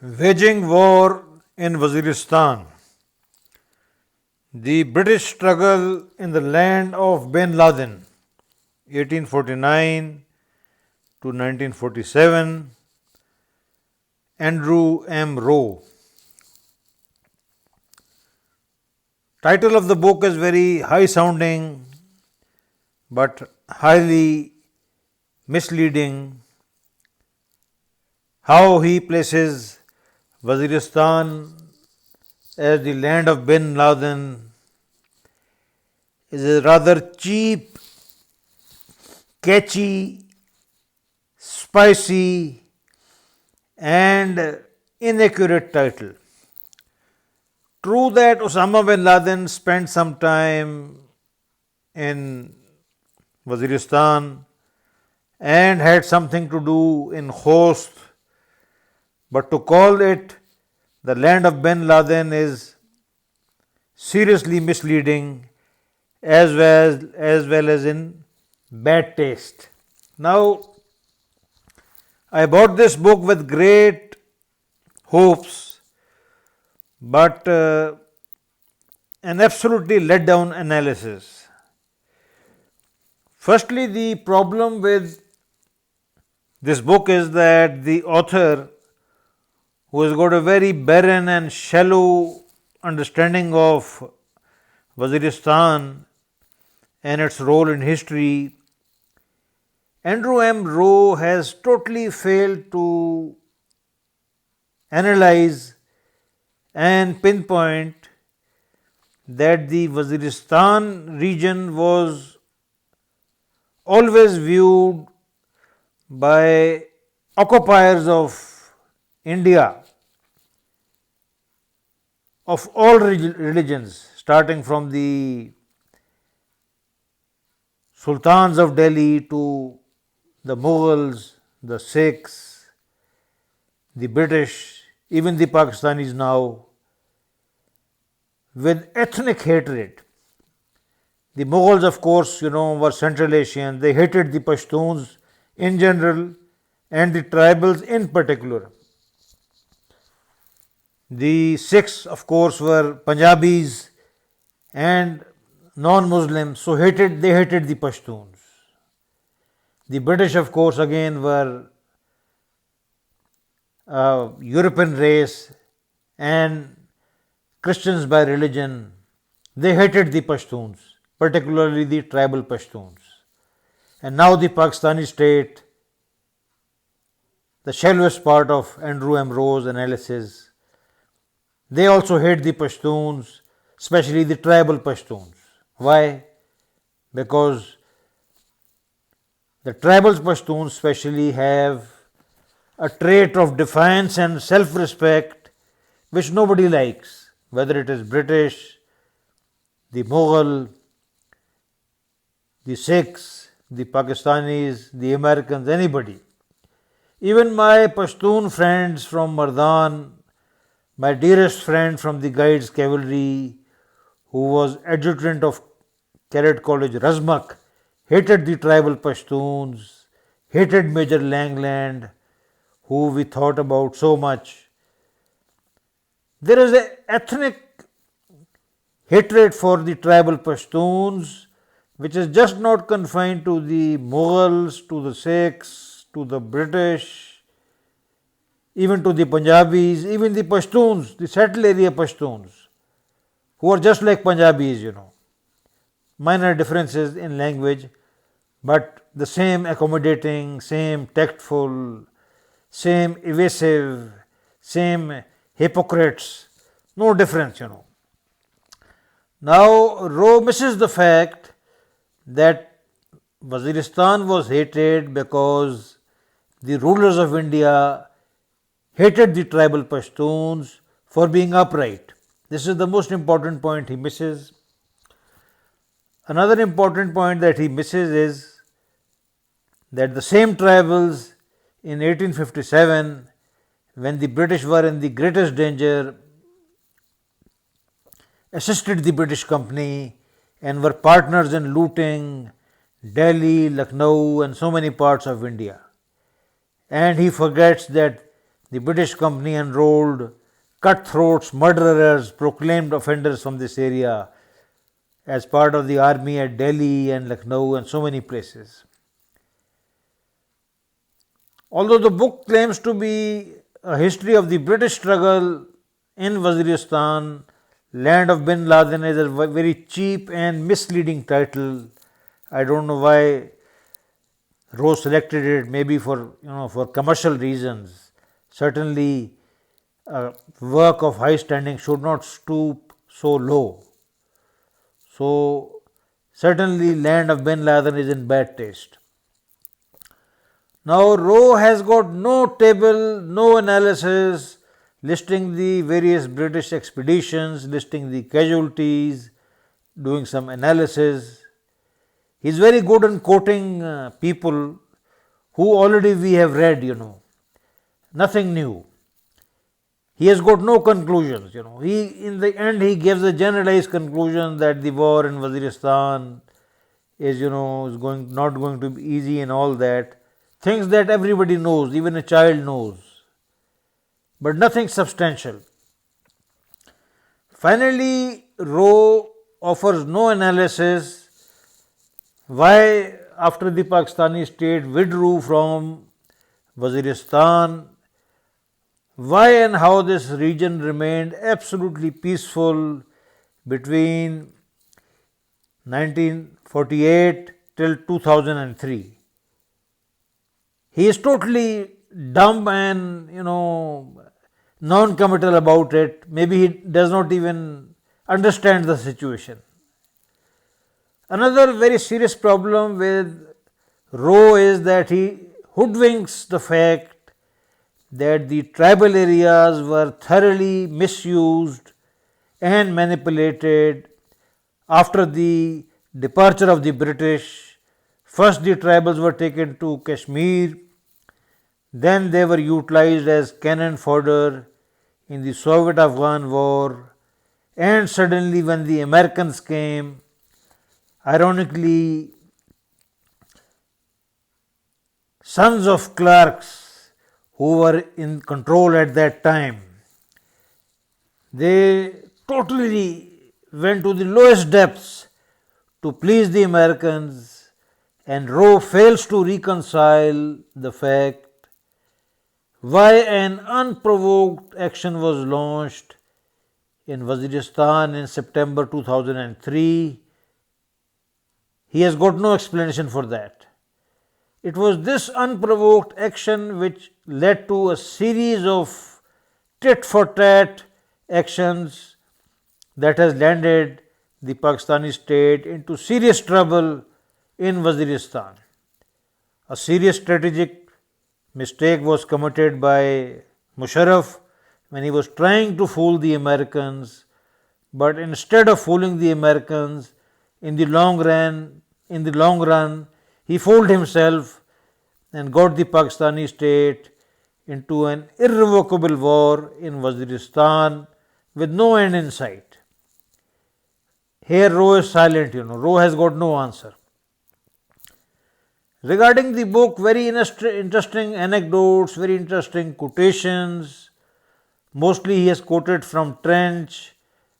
Waging war in Waziristan. The British struggle in the land of bin Laden, 1849 to 1947. Andrew M. Rowe. Title of the book is very high sounding but highly misleading. How he places Waziristan as the land of bin Laden is a rather cheap, catchy, spicy and inaccurate title. True that Osama bin Laden spent some time in Waziristan and had something to do in Khost, but to call it the land of bin Laden is seriously misleading as well as in bad taste. Now, I bought this book with great hopes, but an absolutely let down analysis. Firstly, the problem with this book is that the author, who has got a very barren and shallow understanding of Waziristan and its role in history, Andrew M. Rowe has totally failed to analyze and pinpoint that the Waziristan region was always viewed by occupiers of India of all religions, starting from the Sultans of Delhi to the Mughals, the Sikhs, the British, even the Pakistanis now, with ethnic hatred. The Mughals, of course, were Central Asian. They hated the Pashtuns in general and the tribals in particular. The Sikhs, of course, were Punjabis and non-Muslims, so they hated the Pashtuns. The British, of course, again were a European race and Christians by religion. They hated the Pashtuns, particularly the tribal Pashtuns. And now the Pakistani state, the shallowest part of Andrew M. Rowe's analysis, they also hate the Pashtuns, especially the tribal Pashtuns. Why? Because the tribal Pashtuns especially have a trait of defiance and self-respect which nobody likes, whether it is British, the Mughal, the Sikhs, the Pakistanis, the Americans, anybody. Even my Pashtun friends from Mardan, my dearest friend from the Guides Cavalry, who was adjutant of Cadet College Razmak, hated the tribal Pashtuns, hated Major Langland, who we thought about so much. There is an ethnic hatred for the tribal Pashtuns, which is just not confined to the Mughals, to the Sikhs, to the British, even to the Punjabis, even the Pashtuns, the settled area Pashtuns, who are just like Punjabis, minor differences in language, but the same accommodating, same tactful, same evasive, same hypocrites, no difference, Now, Rowe misses the fact that Waziristan was hated because the rulers of India hated the tribal Pashtuns for being upright. This is the most important point he misses. Another important point that he misses is that the same tribals in 1857, when the British were in the greatest danger, assisted the British company and were partners in looting Delhi, Lucknow and so many parts of India. And he forgets that the British company enrolled cutthroats, murderers, proclaimed offenders from this area as part of the army at Delhi and Lucknow and so many places. Although the book claims to be a history of the British struggle in Waziristan, land of bin Laden is a very cheap and misleading title. I don't know why Rose selected it, maybe for commercial reasons. Certainly a work of high standing should not stoop so low. So certainly land of bin Laden is in bad taste. Now Rowe has got no table, no analysis listing the various British expeditions, listing the casualties, doing some analysis. He is very good in quoting people who already we have read, nothing new. He has got no conclusions, He in the end he gives a generalized conclusion that the war in Waziristan is not going to be easy and all that. Things that everybody knows, even a child knows, but nothing substantial. Finally, Rowe offers no analysis why after the Pakistani state withdrew from Waziristan, why and how this region remained absolutely peaceful between 1948 till 2003. He is totally dumb and non-committal about it. Maybe he does not even understand the situation. Another very serious problem with Rowe is that he hoodwinks the fact that the tribal areas were thoroughly misused and manipulated after the departure of the British. First the tribals were taken to Kashmir, then they were utilized as cannon fodder in the Soviet Afghan war, and suddenly when the Americans came, ironically, sons of clerks who were in control at that time, they totally went to the lowest depths to please the Americans, and Rowe fails to reconcile the fact why an unprovoked action was launched in Waziristan in September 2003. He has got no explanation for that. It was this unprovoked action which led to a series of tit-for-tat actions that has landed the Pakistani state into serious trouble in Waziristan. A serious strategic mistake was committed by Musharraf when he was trying to fool the Americans, but instead of fooling the Americans, in the long run, he fooled himself and got the Pakistani state into an irrevocable war in Waziristan with no end in sight. Here Rowe is silent, Rowe has got no answer. Regarding the book, very interesting anecdotes, very interesting quotations. Mostly he has quoted from Trench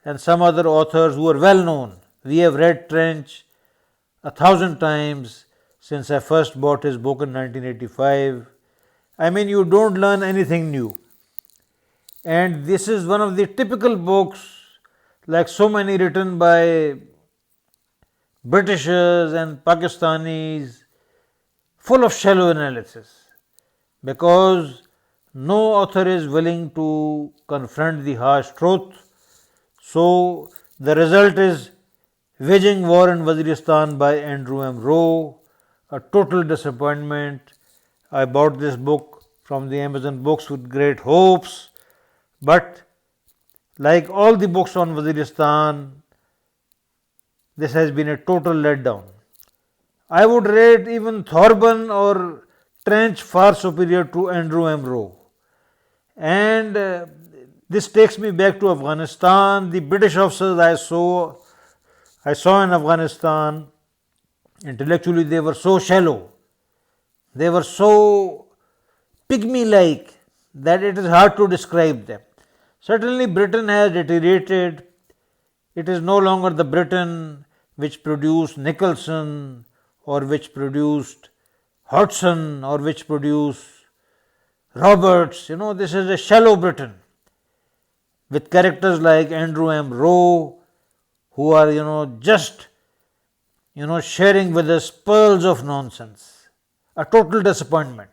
and some other authors who are well known. We have read Trench 1,000 times since I first bought his book in 1985. I mean, you don't learn anything new. And this is one of the typical books, like so many written by Britishers and Pakistanis, full of shallow analysis, because no author is willing to confront the harsh truth. So the result is Waging War in Waziristan by Andrew M. Rowe, a total disappointment. I bought this book from the Amazon books with great hopes, but like all the books on Waziristan, this has been a total letdown. I would rate even Thorburn or Trench far superior to Andrew M. Rowe. And this takes me back to Afghanistan. The British officers I saw in Afghanistan, intellectually they were so shallow. They were so pygmy-like. that it is hard to describe them. Certainly, Britain has deteriorated. It is no longer the Britain which produced Nicholson or which produced Hodgson or which produced Roberts. This is a shallow Britain with characters like Andrew M. Rowe, who are, just, sharing with us pearls of nonsense. A total disappointment.